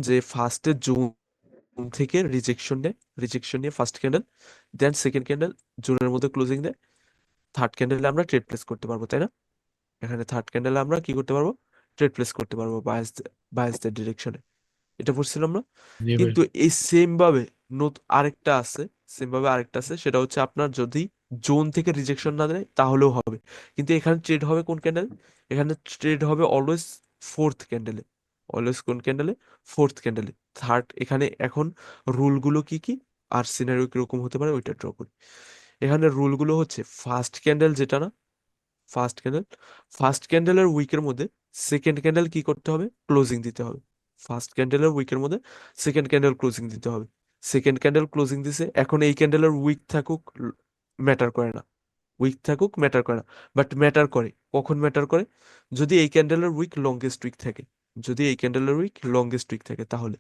যে ফার্স্টে জুন থেকে রিজেকশন নিয়ে first candle, then second candle জুনের মধ্যে ক্লোজিং দেয়, থার্ড ক্যান্ডেলে আমরা ট্রেড প্লেস করতে পারবো, তাই না? এখানে থার্ড ক্যান্ডেলে আমরা কি করতে পারবো? ট্রেড প্লেস করতে পারবো বায়াসদের ডিরেকশনে। এটা পড়ছিলাম না? জি ভাই। কিন্তু এই সেম ভাবে আরেকটা আছে, সেটা হচ্ছে আপনার যদি জোন থেকে রিজেকশন না দেয় তাহলেও হবে, কিন্তু এখানে ট্রেড হবে কোন ক্যান্ডেল? এখানে ট্রেড হবে অলওয়েজ ফোর্থ ক্যান্ডেলে। অলওয়েজ কোন ক্যান্ডেলে? ফোর্থ ক্যান্ডেলে। থার্ড এখানে এখন রুলগুলো কি কি আর সিনারিও কিরকম হতে পারে ওইটা ড্র করি। এখানে রুলগুলো হচ্ছে ফার্স্ট ক্যান্ডেল যেটা না, ফার্স্ট ক্যান্ডেল, ফার্স্ট ক্যান্ডেলের উইকের মধ্যে সেকেন্ড ক্যান্ডেল কি করতে হবে? ক্লোজিং দিতে হবে। ফার্স্ট ক্যান্ডেলের উইকের মধ্যে সেকেন্ড ক্যান্ডেল ক্লোজিং দিতে হবে। সেকেন্ড ক্যান্ডেল ক্লোজিং দিছে, এখন এই ক্যান্ডেলের উইক থাকুক ম্যাটার করে না, উইক থাকুক ম্যাটার করে না, বাট ম্যাটার করে কখন ম্যাটার করে? যদি এই ক্যান্ডেলের উইক লংগেস্ট উইক থাকে, যদি এই ক্যান্ডেলের উইক লংগেস্ট উইক থাকে তাহলে